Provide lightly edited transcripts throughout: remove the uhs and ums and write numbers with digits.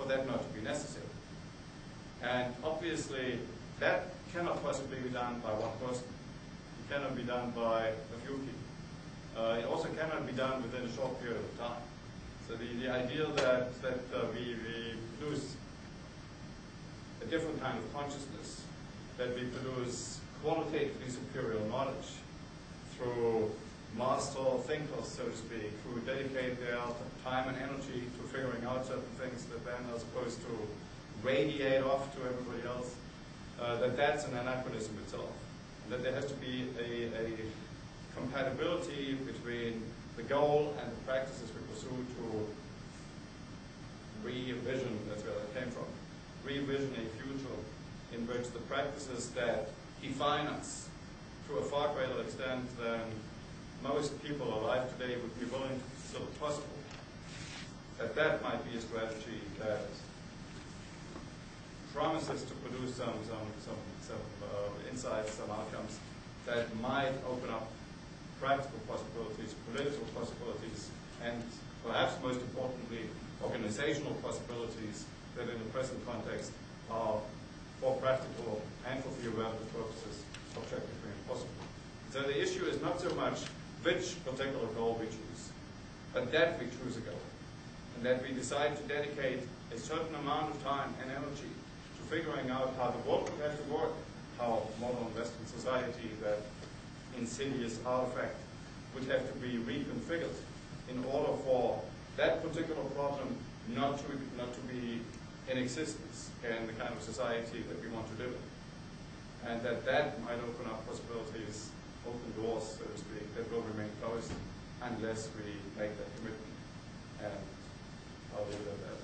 for that not to be necessary. And obviously, that cannot possibly be done by one person. It cannot be done by a few people. It also cannot be done within a short period of time. So the idea that we produce a different kind of consciousness, that we produce qualitatively superior knowledge through master thinkers, so to speak, who dedicate their time and energy to figuring out certain things that then are supposed to radiate off to everybody else, that's an anachronism itself. And that there has to be a compatibility between the goal and the practices we pursue to re-envision, that's where that came from, re-envision a future in which the practices that define us to a far greater extent than most people alive today would be willing to consider possible, that might be a strategy that promises to produce some insights, some outcomes that might open up practical possibilities, political possibilities, and perhaps most importantly, organizational possibilities that in the present context are for practical and for theoretical purposes objectively impossible. So the issue is not so much which particular goal we choose, but that we choose a goal, and that we decide to dedicate a certain amount of time and energy to figuring out how the world would have to work, how modern Western society, that insidious artifact, would have to be reconfigured in order for that particular problem not to be in existence in the kind of society that we want to live in. And that might open up possibilities, open doors, so to speak, that will remain closed unless we make that commitment. And I'll leave it at that.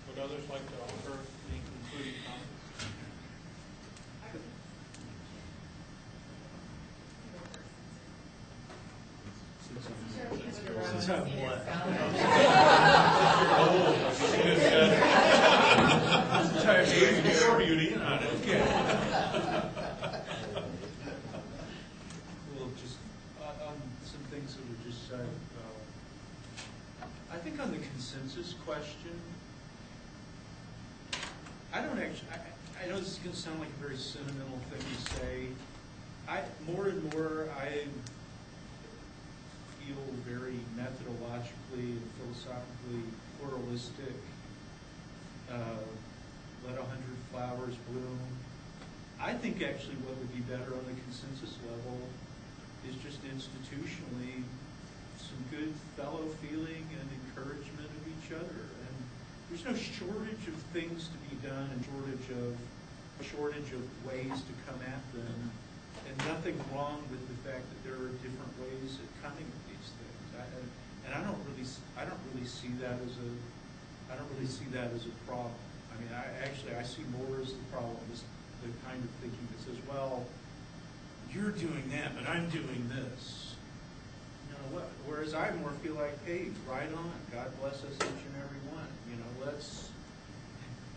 Would others like to offer any concluding comments? Well, just on some things that were just said. I think on the consensus question, I don't actually. I know this is going to sound like a very sentimental thing to say. More and more, I feel very methodologically and philosophically pluralistic. Let 100 flowers bloom. I think actually what would be better on the consensus level is just institutionally some good fellow feeling and encouragement of each other. And there's no shortage of things to be done and shortage of ways to come at them, and nothing wrong with the fact that there are different ways of coming at these things. I don't really see that as a problem. I mean, I see more as the problem, is the kind of thinking that says, well, you're doing that, but I'm doing this. You know what? Whereas I more feel like, hey, right on. God bless us each and every one. You know, let's,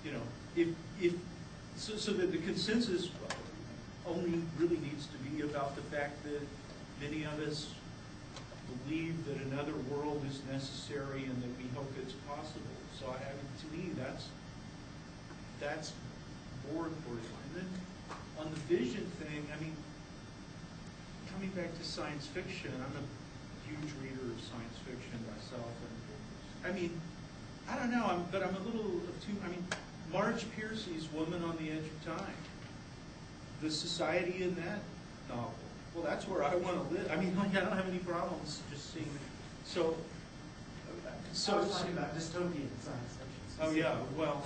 you know, so that the consensus only really needs to be about the fact that many of us believe that another world is necessary and that we hope it's possible. So to me, that's more important. And then on the vision thing, I mean, coming back to science fiction, I'm a huge reader of science fiction myself, and I mean, I don't know, but I'm a little too. I mean, Marge Piercy's Woman on the Edge of Time, the society in that novel. Well, that's where I want to live. I mean, like, I don't have any problems just seeing it. So I was talking about dystopian science fiction. Oh yeah, well,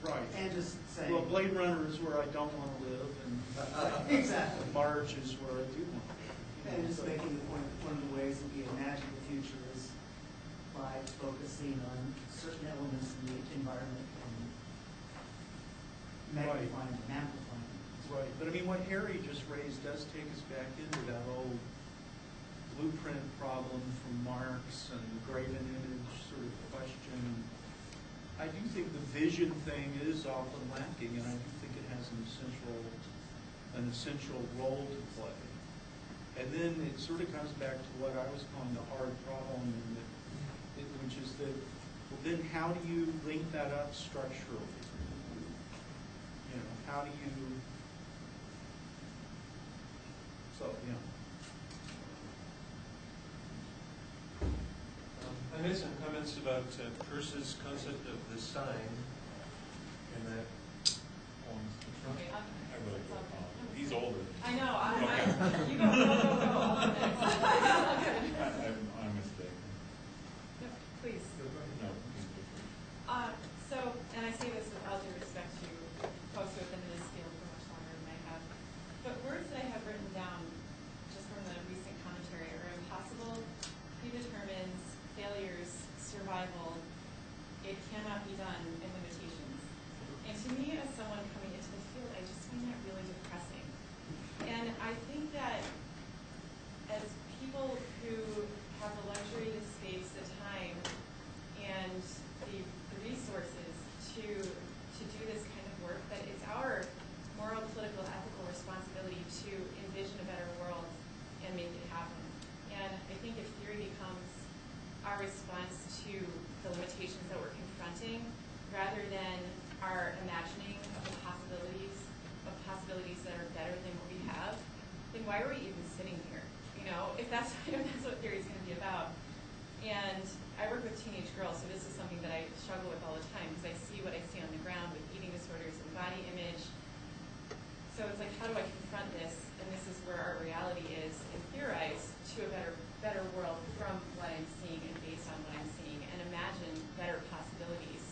right. And just saying. Well, Blade Runner is where I don't want to live, and exactly. Marge is where I do want to live. And just making the point that one of the ways that we imagine the future is by focusing on certain elements in the environment and magnifying and amplifying. Right, but I mean, what Harry just raised does take us back into that old blueprint problem from Marx and the graven image sort of question. I do think the vision thing is often lacking, and I do think it has an essential role to play. And then it sort of comes back to what I was calling the hard problem, which is that, well, then how do you link that up structurally? You know, how do you, you know. I made some comments about Peirce's concept of the sign, and that Okay, I really go, he's older. I know, you go. I'm mistaken. No, please. No, he's different. So, and I say this with all due respect to folks who have been in this field for much longer than I have, but words that I have written down just from the recent commentary are impossible, predetermines, failures, survival, it cannot be done, and limitations. And to me, as someone coming into the field, I just find that really depressing. And I think that as people who have the luxury, the space, the time, and the resources to do this kind of work, that it's our moral, political, ethical responsibility to envision a better world and make it happen. And I think if theory becomes our response to the limitations that we're confronting, rather than our imagining of the possibilities that are better than what we have, then why are we even sitting here? You know, if that's what theory is going to be about. And I work with teenage girls, so this is something that I struggle with all the time because I see what I see on the ground with eating disorders and body image. So it's like, how do I confront this? And this is where our reality is, and theorize to a better world from what I'm seeing and based on what I'm seeing, and imagine better possibilities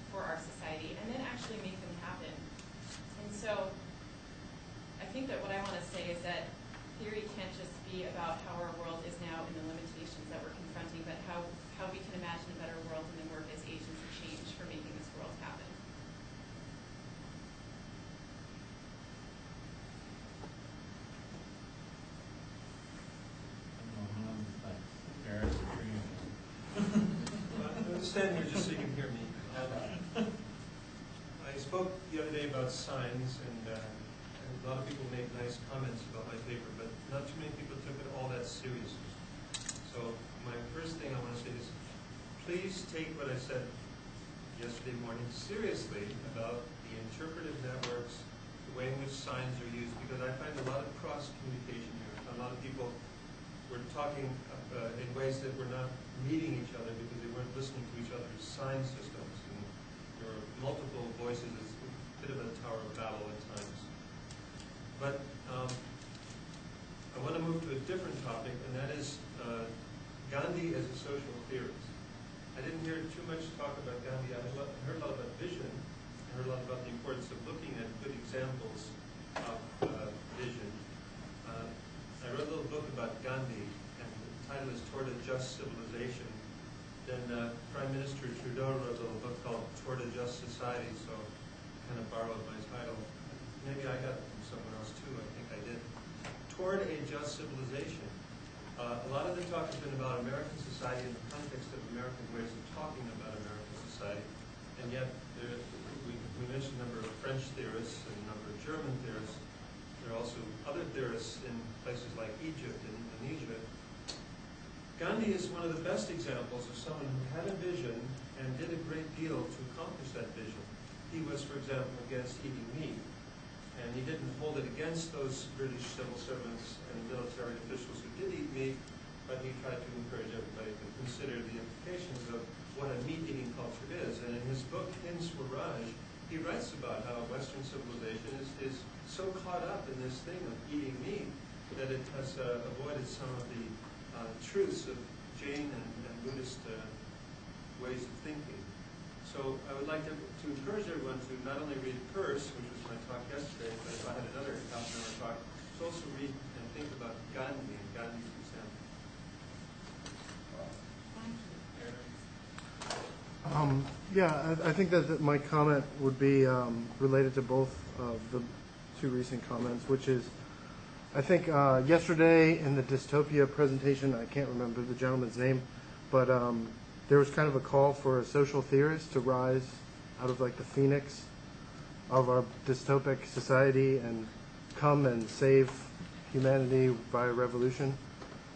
for our society, and then actually make them happen. And so I think that what I want to say is that theory can't just be about how our world is now and the limitations that we're confronting, but how we can imagine a better world and then work as agents of change for making this world happen. Eric, I'm standing here just so you can hear me. I spoke the other day about signs, and a lot of people made nice comments about my paper, but not too many people took it all that seriously. So my first thing I want to say is, please take what I said yesterday morning seriously about the interpretive networks, the way in which signs are used, because I find a lot of cross-communication here. A lot of people were talking in ways that were not meeting each other because they weren't listening to each other's sign systems. And there were multiple voices. It's a bit of a Tower of Babel at times. But I want to move to a different topic, and that is Gandhi as a social theorist. I didn't hear too much talk about Gandhi. I heard a lot about vision. I heard a lot about the importance of looking at good examples of vision. I wrote a little book about Gandhi, and the title is Toward a Just Civilization. Then Prime Minister Trudeau wrote a little book called Toward a Just Society, so I kind of borrowed my title. Maybe I got it from someone else too, I think I did. Toward a Just Civilization. A lot of the talk has been about American society in the context of American ways of talking about American society, and yet we mentioned a number of French theorists and a number of German theorists. There are also other theorists in places like Egypt and Indonesia. Gandhi is one of the best examples of someone who had a vision and did a great deal to accomplish that vision. He was, for example, against eating meat, and he didn't hold it against those British civil servants and military officials who did eat meat, but he tried to encourage everybody to consider the implications of what a meat-eating culture is. And in his book, Hind Swaraj, he writes about how Western civilization is so caught up in this thing of eating meat that it has avoided some of the truths of Jain and Buddhist ways of thinking. So I would like to encourage everyone to not only read Peirce, which was my talk yesterday, but if I had another half-an-hour talk, to also read and think about Gandhi and Gandhi's example. Yeah, I think that my comment would be related to both of the two recent comments, which is, I think yesterday in the dystopia presentation, I can't remember the gentleman's name, but there was kind of a call for a social theorist to rise out of like the phoenix of our dystopic society and come and save humanity via revolution.